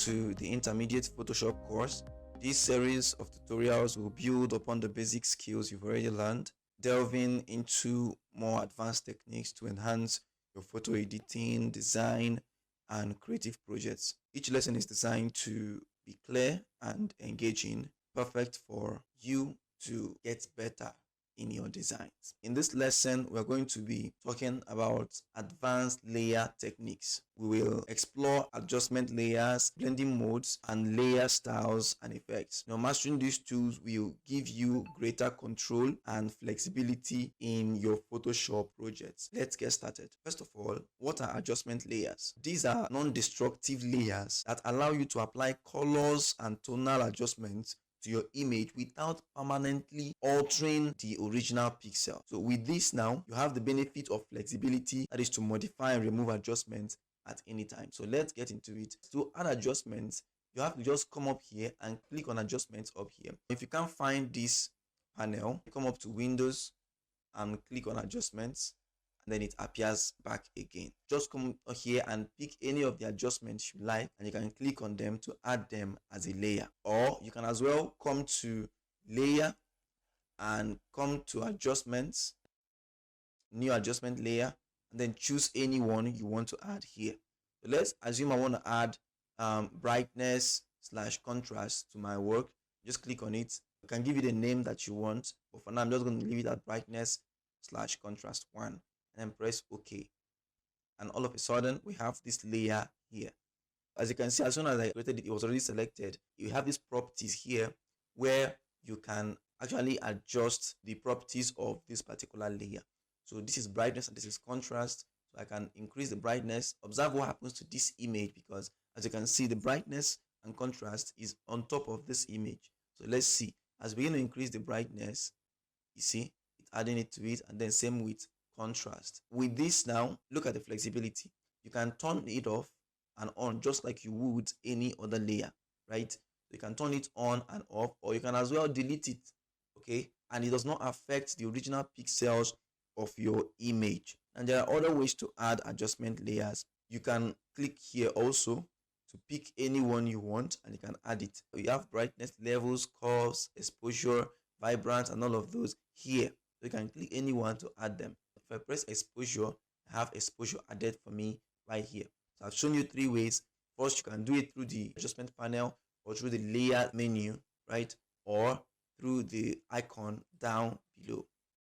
to the Intermediate Photoshop course. This series of tutorials will build upon the basic skills you've already learned, delving into more advanced techniques to enhance your photo editing, design, and creative projects. Each lesson is designed to be clear and engaging, perfect for you to get better in your designs. In this lesson, we're going to be talking about advanced layer techniques. We will explore adjustment layers, blending modes, and layer styles and effects. Now, mastering these tools will give you greater control and flexibility in your Photoshop projects. Let's get started. First of all, what are adjustment layers? These are non-destructive layers that allow you to apply colors and tonal adjustments to your image without permanently altering the original pixel. So with this now, you have the benefit of flexibility, that is to modify and remove adjustments at any time. So let's get into it. To add adjustments, you have to just come up here and click on adjustments up here. If you can't find this panel, you come up to Windows and click on adjustments, and then it appears back again. Just come here and pick any of the adjustments you like, and you can click on them to add them as a layer. Or you can as well come to layer and come to adjustments, new adjustment layer, and then choose any one you want to add here. So let's assume I want to add brightness / contrast to my work. Just click on it. You can give it a name that you want, but for now I'm just going to leave it at brightness / contrast 1. And then press OK, and all of a sudden we have this layer here. As you can see, as soon as I created it, it was already selected. You have these properties here where you can actually adjust the properties of this particular layer. So this is brightness and this is contrast. So I can increase the brightness. Observe what happens to this image, because as you can see, the brightness and contrast is on top of this image. So let's see, as we begin to increase the brightness, you see it's adding it to it, and then same with contrast. With this now, look at the flexibility. You can turn it off and on just like you would any other layer, right? You can turn it on and off, or you can as well delete it, okay? And it does not affect the original pixels of your image. And there are other ways to add adjustment layers. You can click here also to pick any one you want, and you can add it. You have brightness levels, curves, exposure, vibrance, and all of those here. So you can click any one to add them. If I press exposure, I have exposure added for me right here. So I've shown you 3 ways. First, you can do it through the adjustment panel, or through the layer menu, right? Or through the icon down below.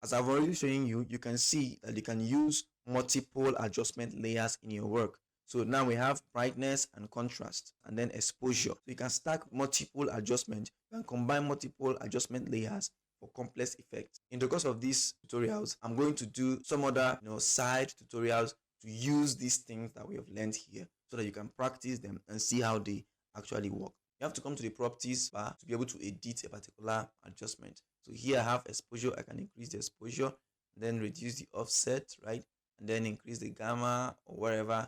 As I've already shown you, you can see that you can use multiple adjustment layers in your work. So now we have brightness and contrast, and then exposure. So you can stack multiple adjustments. You can combine multiple adjustment layers for complex effects. In the course of these tutorials, I'm going to do some other side tutorials to use these things that we have learned here, so that you can practice them and see how they actually work. You have to come to the properties bar to be able to edit a particular adjustment. So here I have exposure. I can increase the exposure, then reduce the offset, right? And then increase the gamma, or wherever,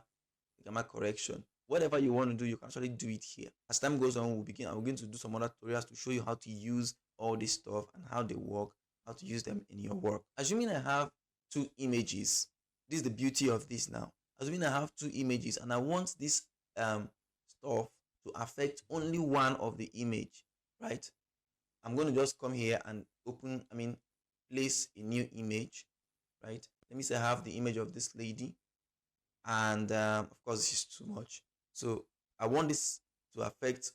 the gamma correction. Whatever you want to do, you can actually do it here. As time goes on, I'm going to do some other tutorials to show you how to use all this stuff and how they work, how to use them in your work. Assuming I have 2 images, this is the beauty of this now. Assuming I have 2 images and I want this stuff to affect only one of the image, right? I'm going to just come here and place a new image, right? Let me say I have the image of this lady, and of course this is too much. So I want this to affect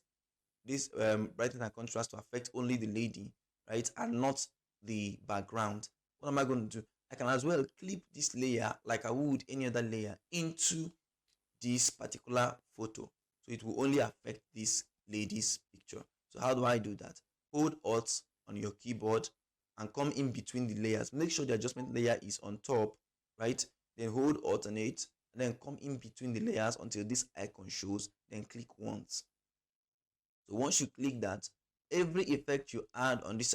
this brightness and contrast to affect only the lady, right, and not the background. What am I going to do? I can as well clip this layer like I would any other layer into this particular photo, so it will only affect this lady's picture. So how do I do that? Hold Alt on your keyboard and come in between the layers. Make sure the adjustment layer is on top, right? Then hold Alternate and then come in between the layers until this icon shows, then click once. So once you click that, every effect you add on this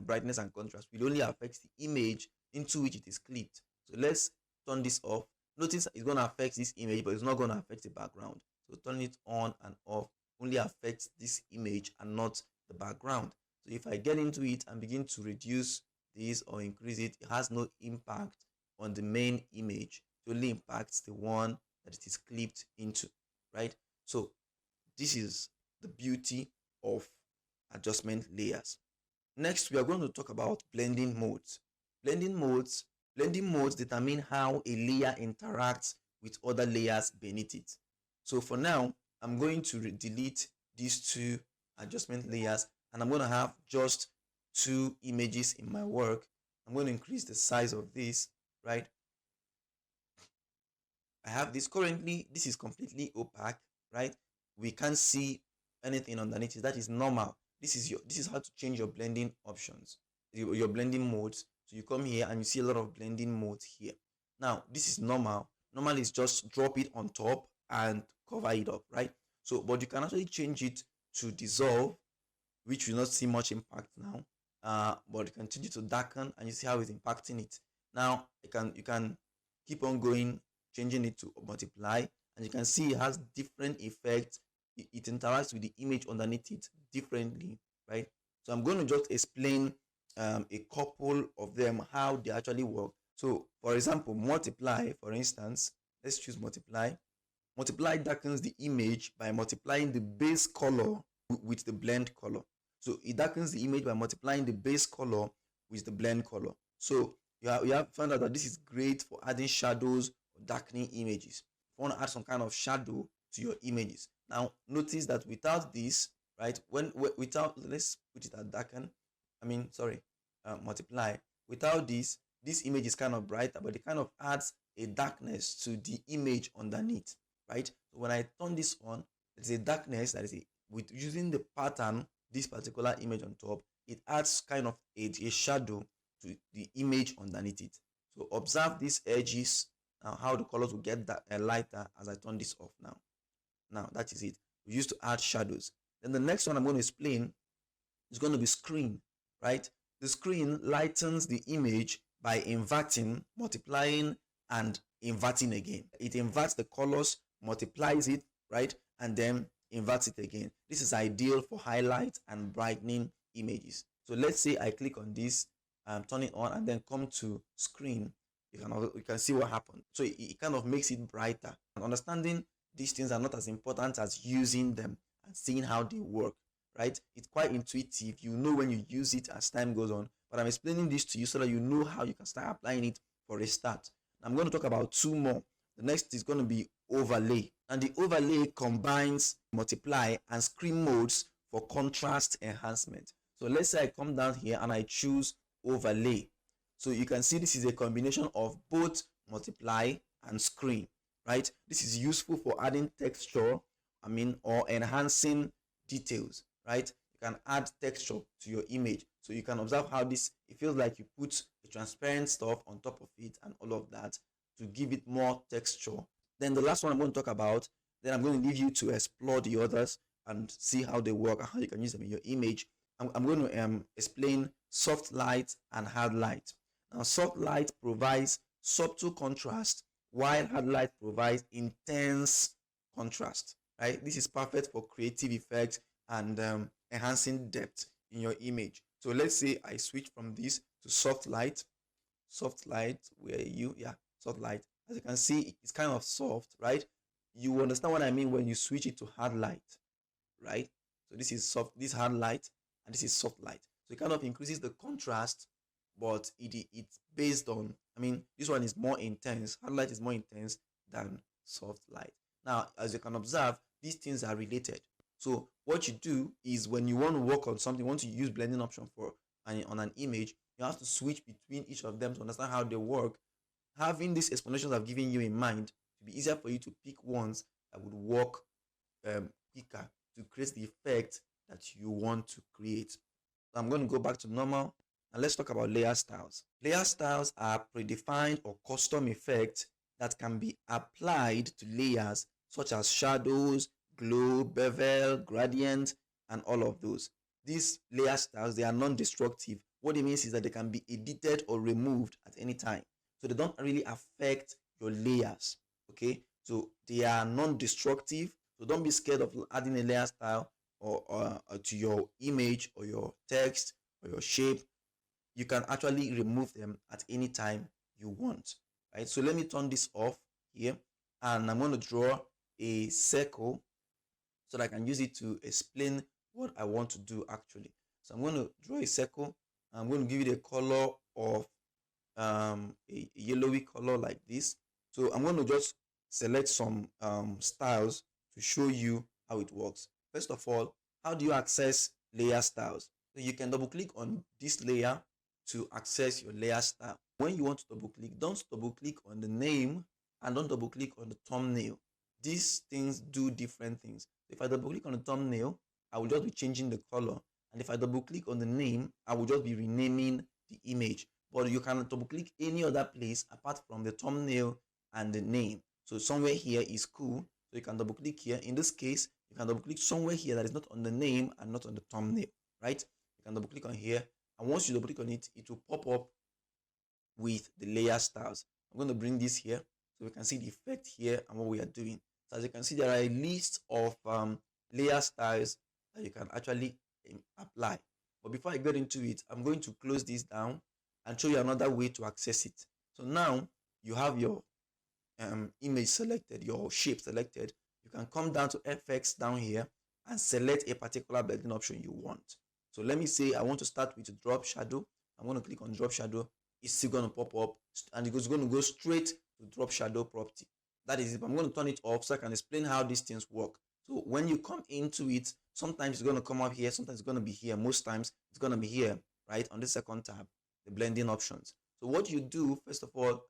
brightness and contrast will only affect the image into which it is clipped. So let's turn this off. Notice it's going to affect this image, but it's not going to affect the background. So turn it on and off only affects this image and not the background. So if I get into it and begin to reduce this or increase it, it has no impact on the main image. It only impacts the one that it is clipped into, right? So This is the beauty of adjustment layers. Next, we are going to talk about blending modes. Blending modes determine how a layer interacts with other layers beneath it. So for now, I'm going to delete these two adjustment layers, and I'm going to have just two images in my work. I'm going to increase the size of this, right? I have this currently, this is completely opaque, right? We can't see anything underneath it. That is normal. This is how to change your blending options, your blending modes. So you come here and you see a lot of blending modes here. Now, this is normal. Normal is just drop it on top and cover it up, right? So, but you can actually change it to dissolve, which will not see much impact now. But you can change it to darken, and you see how it's impacting it. Now, you can keep on going, changing it to multiply, and you can see it has different effects. It interacts with the image underneath it differently, right? So I'm going to just explain a couple of them, how they actually work. So for example, multiply, for instance, let's choose multiply. Multiply darkens the image by multiplying the base color with the blend color. So it darkens the image by multiplying the base color with the blend color. So you have found out that this is great for adding shadows or darkening images. If you want to add some kind of shadow to your images. Now notice that without this, right, without, let's put it at darken, multiply. Without this image is kind of brighter, but it kind of adds a darkness to the image underneath, right? So when I turn this on, there's a darkness that is with using the pattern, this particular image on top, it adds kind of a shadow to the image underneath it. So observe these edges, how the colors will get that lighter as I turn this off now. Now that is it. We used to add shadows. Then the next one I'm going to explain is going to be screen, right? The screen lightens the image by inverting, multiplying, and inverting again. It inverts the colors, multiplies it, right? And then inverts it again. This is ideal for highlight and brightening images. So let's say I click on this, turn it on, and then come to screen. You can see what happened. So it kind of makes it brighter. And understanding these things are not as important as using them and seeing how they work, right? It's quite intuitive. You know when you use it as time goes on. But I'm explaining this to you so that you know how you can start applying it for a start. I'm going to talk about two more. The next is going to be overlay. And the overlay combines multiply and screen modes for contrast enhancement. So let's say I come down here and I choose overlay. So you can see this is a combination of both multiply and screen, right? This is useful for adding texture, or enhancing details, right? You can add texture to your image. So you can observe how it feels like you put a transparent stuff on top of it and all of that to give it more texture. Then the last one I'm going to talk about, then I'm going to leave you to explore the others and see how they work and how you can use them in your image. I'm going to explain soft light and hard light. Now, soft light provides subtle contrast, while hard light provides intense contrast, right? This is perfect for creative effects and enhancing depth in your image. So let's say I switch from this to soft light. Soft light, where you, soft light. As you can see, it's kind of soft, right? You understand what I mean when you switch it to hard light, right? So this is soft, this hard light, and this is soft light. So it kind of increases the contrast, but it's based on, this one is more intense. Hard light is more intense than soft light. Now, as you can observe, these things are related. So what you do is when you want to work on something, want to use blending option on an image, you have to switch between each of them to understand how they work. Having these explanations I've given you in mind, to be easier for you to pick ones that would work quicker to create the effect that you want to create. I'm going to go back to normal and let's talk about layer styles. Layer styles are predefined or custom effects that can be applied to layers such as shadows, glow, bevel, gradient, and all of those. These layer styles, they are non-destructive. What it means is that they can be edited or removed at any time. So they don't really affect your layers, okay? So they are non-destructive. So don't be scared of adding a layer style or to your image or your text or your shape. You can actually remove them at any time you want, right? So let me turn this off here, and I'm going to draw a circle. so that I can use it to explain what I want to do actually. So I'm going to draw a circle. I'm going to give it a color of a yellowy color like this. So I'm going to just select some styles to show you how it works. First of all, how do you access layer styles? So you can double click on this layer to access your layer style. When you want to double click, don't double click on the name and don't double click on the thumbnail. These things do different things. If I double click on the thumbnail, I will just be changing the color. And if I double click on the name, I will just be renaming the image. But you can double click any other place apart from the thumbnail and the name. So somewhere here is cool. So you can double click here. In this case, you can double click somewhere here that is not on the name and not on the thumbnail, right? You can double click on here. And once you double click on it, it will pop up with the layer styles. I'm going to bring this here so we can see the effect here and what we are doing. So as you can see, there are a list of layer styles that you can actually apply. But before I get into it, I'm going to close this down and show you another way to access it. So now you have your image selected, your shape selected. You can come down to FX down here and select a particular blending option you want. So let me say I want to start with drop shadow. I'm going to click on drop shadow. It's still going to pop up and it's going to go straight to drop shadow property. That is it. I'm going to turn it off so I can explain how these things work. So when you come into it, sometimes it's going to come up here, sometimes it's going to be here. Most times it's going to be here, right, on the second tab, the blending options. So what you do, first of all,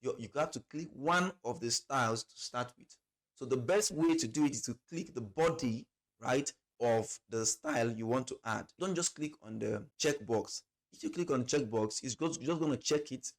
you have to click one of the styles to start with. So the best way to do it is to click the body, right, of the style you want to add. Don't just click on the checkbox. If you click on the checkbox, it's just going to check it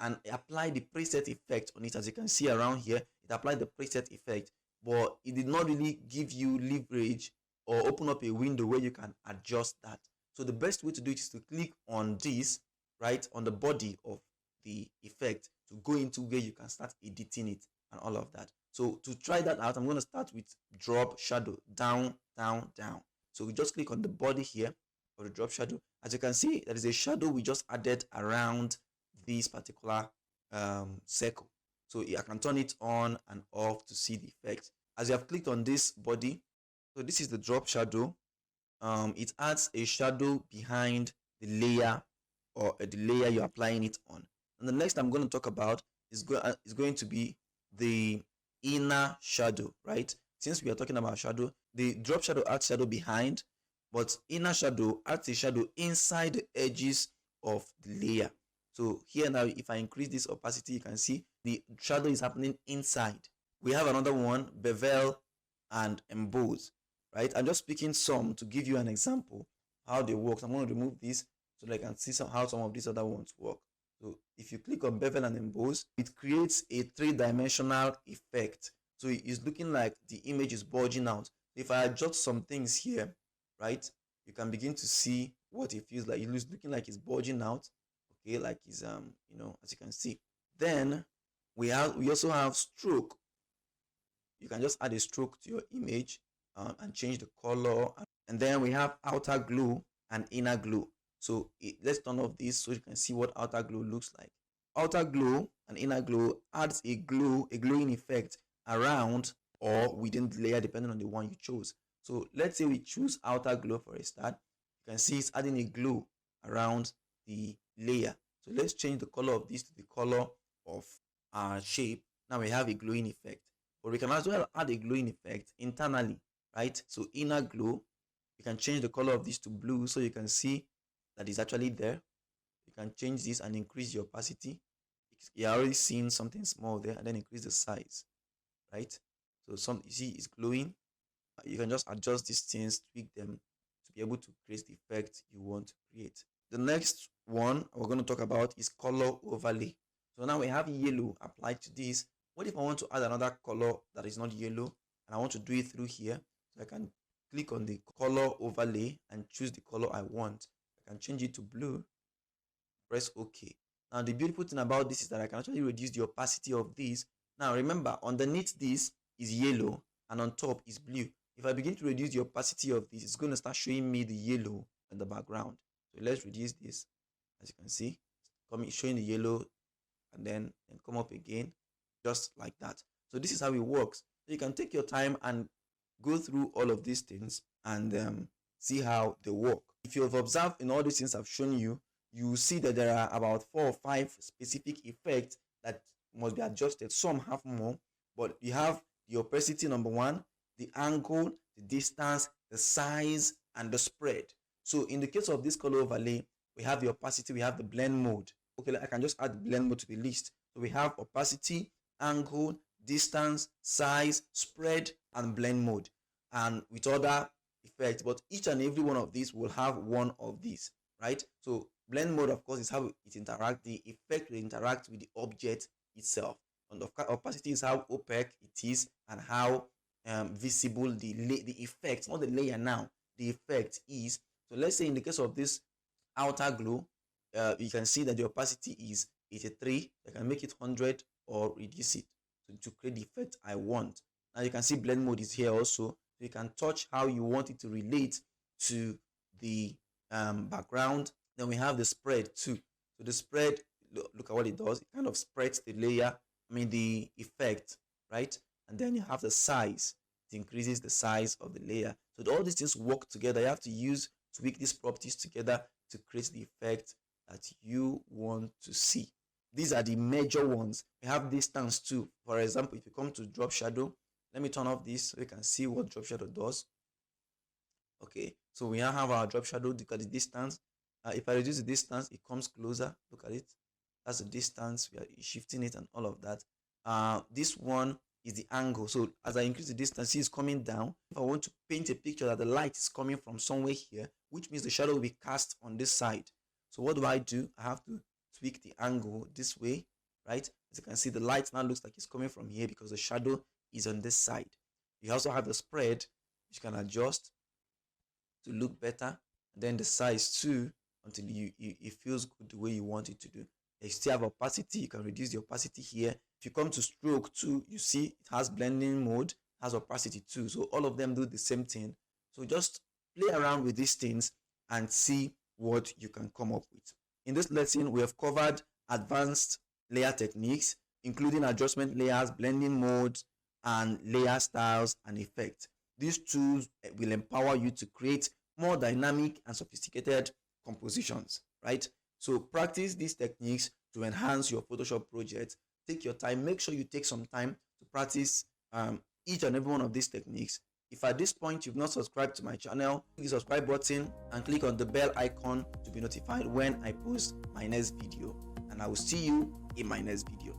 and apply the preset effect on it. As you can see around here, it applied the preset effect, but it did not really give you leverage or open up a window where you can adjust that. So the best way to do it is to click on this, right, on the body of the effect to go into where you can start editing it and all of that. So to try that out, I'm going to start with drop shadow, down, down, down. So we just click on the body here of the drop shadow. As you can see, there is a shadow we just added around this particular circle. So I can turn it on and off to see the effect. As you have clicked on this body, so this is the drop shadow. It adds a shadow behind the layer or the layer you're applying it on. And the next I'm going to talk about is going to be the inner shadow, right? Since we are talking about shadow, the drop shadow adds shadow behind, but inner shadow adds a shadow inside the edges of the layer. So here now, if I increase this opacity, you can see the shadow is happening inside. We have another one, bevel and emboss, right? I'm just picking some to give you an example how they work. So I'm going to remove this so that I can see how some of these other ones work. So if you click on bevel and emboss, it creates a three-dimensional effect. So it's looking like the image is bulging out. If I adjust some things here, right, you can begin to see what it feels like. It's looking like it's bulging out, okay, like it's as you can see. Then we also have stroke. You can just add a stroke to your image and change the color. And then we have outer glow and inner glow. So let's turn off this so you can see what outer glow looks like. Outer glow and inner glow adds a glowing effect around or within the layer depending on the one you chose. So let's say we choose outer glow for a start. You can see it's adding a glow around the layer. So let's change the color of this to the color of our shape. Now we have a glowing effect. But we can as well add a glowing effect internally, right? So inner glow, you can change the color of this to blue so you can see that is actually there. You can change this and increase the opacity. You're already seeing something small there, and then increase the size, right? So you see it's glowing. You can just adjust these things, tweak them to be able to create the effect you want to create. The next one we're going to talk about is color overlay. So now we have yellow applied to this. What if I want to add another color that is not yellow and I want to do it through here? So I can click on the color overlay and choose the color I want. I can change it to blue, press OK. Now the beautiful thing about this is that I can actually reduce the opacity of this. Now remember, underneath this is yellow and on top is blue. If I begin to reduce the opacity of this, it's going to start showing me the yellow in the background. So let's reduce this. As you can see, showing the yellow and then come up again, just like that. So this is how it works. So you can take your time and go through all of these things and see how they work. If you have observed in all these things I've shown you, you will see that there are about 4 or 5 specific effects that must be adjusted. Some have more, but you have the opacity, number one, the angle, the distance, the size, and the spread. So in the case of this color overlay, we have the opacity, we have the blend mode. Okay, I can just add the blend mode to the list. So we have opacity, angle, distance, size, spread, and blend mode, and with other effects. But each and every one of these will have one of these, right? So blend mode, of course, is how it interacts. The effect will interact with the object itself. And opacity is how opaque it is and how visible the effect, not the layer now, the effect is. So let's say in the case of this outer glow, you can see that the opacity is 83. I can make it 100 or reduce it to create the effect I want. Now you can see blend mode is here also. So you can touch how you want it to relate to the background. Then we have the spread too. So the spread, look at what it does. It kind of spreads the layer, the effect, right? And then you have the size. It increases the size of the layer. So all these things work together. You have to tweak these properties together to create the effect that you want to see. These are the major ones. We have distance too. For example, if you come to drop shadow, let me turn off this so you can see what drop shadow does. Okay, so we now have our drop shadow. Look at the distance. If I reduce the distance, it comes closer. Look at it. That's the distance. We are shifting it and all of that. This one is the angle. So as I increase the distance, it's coming down. If I want to paint a picture that the light is coming from somewhere here, which means the shadow will be cast on this side. So what do? I have to tweak the angle this way, right? As you can see, the light now looks like it's coming from here because the shadow is on this side. You also have the spread, which you can adjust to look better. And then the size too, until it feels good the way you want it to do. You still have opacity. You can reduce the opacity here. If you come to stroke too, you see it has blending mode, has opacity too. So all of them do the same thing. So just play around with these things and see what you can come up with. In this lesson, we have covered advanced layer techniques, including adjustment layers, blending modes, and layer styles and effects. These tools will empower you to create more dynamic and sophisticated compositions, right? So practice these techniques to enhance your Photoshop project. Take your time. Make sure you take some time to practice each and every one of these techniques. If at this point you've not subscribed to my channel, click the subscribe button and click on the bell icon to be notified when I post my next video. And I will see you in my next video.